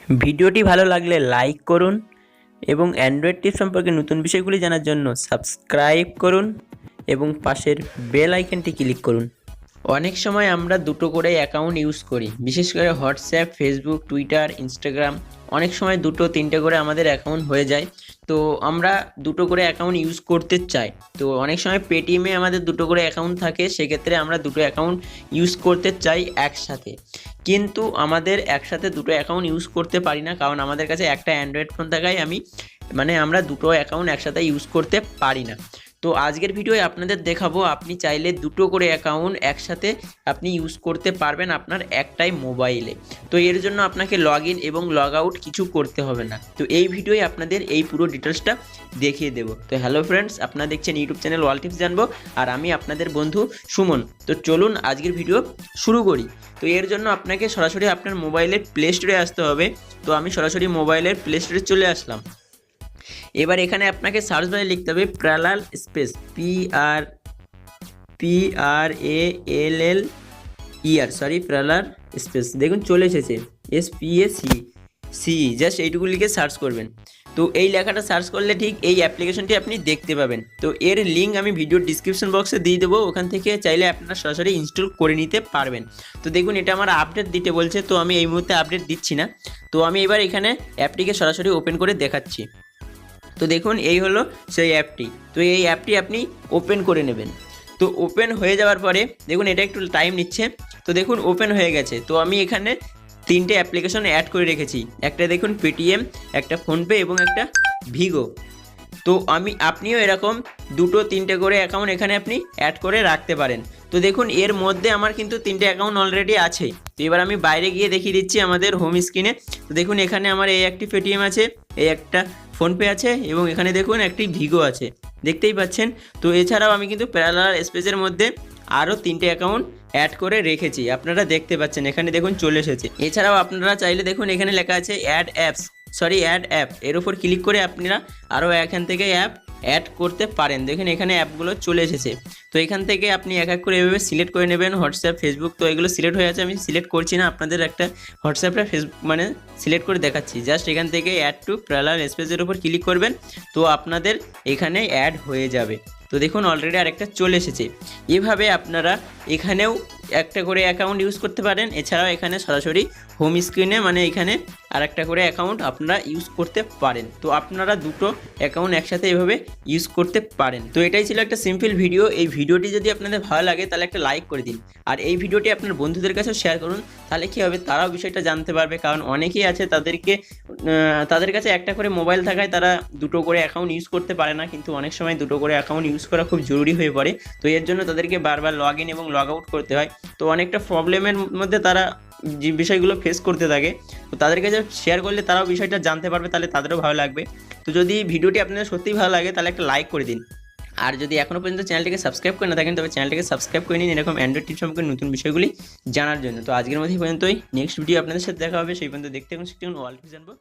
ভিডিওটি ভালো লাগলে লাইক করুন এবং অ্যান্ড্রয়েড টিপস সম্পর্কে নতুন বিষয়গুলি জানার জন্য সাবস্ক্রাইব করুন এবং পাশের বেল আইকনটি ক্লিক করুন। অনেক সময় আমরা দুটো করে অ্যাকাউন্ট ইউজ করি, বিশেষ করে হোয়াটসঅ্যাপ, ফেসবুক, টুইটার, ইনস্টাগ্রাম। অনেক সময় দুটো তিনটে করে আমাদের অ্যাকাউন্ট হয়ে যায়, তো আমরা দুটো করে অ্যাকাউন্ট ইউজ করতে চাই। তো অনেক সময় পেটিএমে আমাদের দুটো করে অ্যাকাউন্ট থাকে, সেক্ষেত্রে আমরা দুটো অ্যাকাউন্ট ইউজ করতে চাই একসাথে, কিন্তু আমাদের একসাথে দুটো অ্যাকাউন্ট ইউজ করতে পারি না, কারণ আমাদের কাছে একটা অ্যান্ড্রয়েড ফোন থাকায় আমরা দুটো অ্যাকাউন্ট একসাথে ইউজ করতে পারি না। তো আজকের ভিডিওয়ে আপনাদের দেখাবো আপনি চাইলে দুটো করে অ্যাকাউন্ট একসাথে আপনি ইউজ করতে পারবেন আপনার একটাই মোবাইলে। তো এর জন্য আপনাকে লগ ইন এবং লগ আউট কিছু করতে হবে না। তো এই ভিডিওয়ে আপনাদের এই পুরো ডিটেলসটা দেখিয়ে দেবো। তো হ্যালো ফ্রেন্ডস, আপনারা দেখছেন ইউটিউব চ্যানেল ওয়ার্ল্ড টিপস জানবো, আর আমি আপনাদের বন্ধু সুমন। তো চলুন আজকের ভিডিও শুরু করি। তো এর জন্য আপনাকে সরাসরি আপনার মোবাইলের প্লে স্টোরে আসতে হবে। তো আমি সরাসরি মোবাইলের প্লে স্টোরে চলে আসলাম। এবার এখানে আপনাকে সার্চ বারে লিখতে হবে প্রালাল স্পেস প্রালার স্পেস, দেখুন চলে এসেছে SPACE, জাস্ট এইটুকু লিখে সার্চ করবেন। তো এই লেখাটা সার্চ করলে ঠিক এই অ্যাপ্লিকেশনটি আপনি দেখতে পাবেন। তো এর লিঙ্ক আমি ভিডিওর ডিসক্রিপশন বক্সে দিয়ে দেবো, ওখান থেকে চাইলে আপনারা সরাসরি ইনস্টল করে নিতে পারবেন। তো দেখুন এটা আমার আপডেট দিতে বলছে, তো আমি এই মুহূর্তে আপডেট দিচ্ছি না। তো আমি এবার এখানে অ্যাপটিকে সরাসরি ওপেন করে দেখাচ্ছি। তো দেখুন এই হলো সেই অ্যাপটি। তো এই অ্যাপটি আপনি ওপেন করে নেবেন। তো ওপেন হয়ে যাওয়ার পরে দেখুন এটা একটু টাইম নিচ্ছে। তো দেখুন ওপেন হয়ে গেছে। তো আমি এখানে তিনটে অ্যাপ্লিকেশন অ্যাড করে রেখেছি, একটা দেখুন পেটিএম, একটা ফোনপে এবং একটা ভিগো। তো আপনিও এরকম দুটো তিনটে করে অ্যাকাউন্ট এখানে আপনি অ্যাড করে রাখতে পারেন। তো দেখুন এর মধ্যে আমার কিন্তু তিনটে অ্যাকাউন্ট অলরেডি আছে। তো এবার আমি বাইরে গিয়ে দেখিয়ে দিচ্ছি আমাদের হোম স্ক্রিনে। তো দেখুন এখানে আমার এই একটি পেটিএম আছে, এই একটা ফোনপে আছে এবং এখানে দেখুন একটি ভিগো আছে, দেখতেই পাচ্ছেন। তো এছাড়াও আমি কিন্তু প্যারালাল স্পেসের মধ্যে আরও তিনটে অ্যাকাউন্ট অ্যাড করে রেখেছি, আপনারা দেখতে পাচ্ছেন এখানে দেখুন চলে এসেছে। এছাড়াও আপনারা চাইলে দেখুন এখানে লেখা আছে অ্যাড অ্যাপ, এর উপর ক্লিক করে আপনারা আরও এখান থেকে অ্যাপ অ্যাড করতে পারেন। দেখুন এখানে অ্যাপগুলো চলে এসেছে। তো এখান থেকে আপনি এক এক করে এভাবে সিলেক্ট করে নেবেন। হোয়াটসঅ্যাপ, ফেসবুক, তো এগুলো সিলেক্ট হয়ে আছে, আমি সিলেক্ট করছি না, আপনাদের একটা হোয়াটসঅ্যাপটা ফেসবুক সিলেক্ট করে দেখাচ্ছি। জাস্ট এখান থেকে অ্যাড টু প্যারালাল স্পেসের উপর ক্লিক করবেন, তো আপনাদের এখানে অ্যাড হয়ে যাবে। তো দেখুন অলরেডি আরেকটা চলে এসেছে। এভাবে আপনারা এখানেও একটা করে অ্যাকাউন্ট ইউজ করতে পারেন। এছাড়াও এখানে সরাসরি হোম স্ক্রিনে এখানে আর একটা করে অ্যাকাউন্ট আপনারা ইউজ করতে পারেন। তো আপনারা দুটো অ্যাকাউন্ট একসাথে এভাবে ইউজ করতে পারেন। তো এটাই ছিল একটা সিম্পল ভিডিও। এই ভিডিওটি যদি আপনাদের ভালো লাগে তাহলে একটা লাইক করে দিন, আর এই ভিডিওটি আপনার বন্ধুদের কাছেও শেয়ার করুন। তাহলে কী হবে, তারাও বিষয়টা জানতে পারবে, কারণ অনেকেই আছে তাদের কাছে একটা করে মোবাইল থাকায় তারা দুটো করে অ্যাকাউন্ট ইউজ করতে পারে না, কিন্তু অনেক সময় দুটো করে অ্যাকাউন্ট ইউজ করা খুব জরুরি হয়ে পড়ে। তো এর জন্য তাদেরকে বারবার লগ ইন এবং লগ আউট করতে হয়। তো অনেকটা প্রবলেমের মধ্যে তারা যে বিষয়গুলো ফেস করতে থাকে, তো তাদের কাছে শেয়ার করলে তারাও বিষয়টা জানতে পারবে, তাহলে তাদেরও ভালো লাগবে। তো যদি ভিডিওটি আপনাদের সত্যিই ভালো লাগে তাহলে একটা লাইক করে দিন, আর যদি এখনও পর্যন্ত চ্যানেলটিকে সাবস্ক্রাইব করে না থাকেন তবে চ্যানেলটিকে সাবস্ক্রাইব করে নিন এরকম অ্যান্ড্রয়েড টিপস সম্পর্কে নতুন বিষয়গুলি জানার জন্য। তো আজকের মধ্যে পর্যন্তই, নেক্সট ভিডিও আপনাদের সাথে দেখা হবে, সেই পর্যন্ত দেখতে এবং শিখতে ওয়ার্ল্ড টিপস জানবো।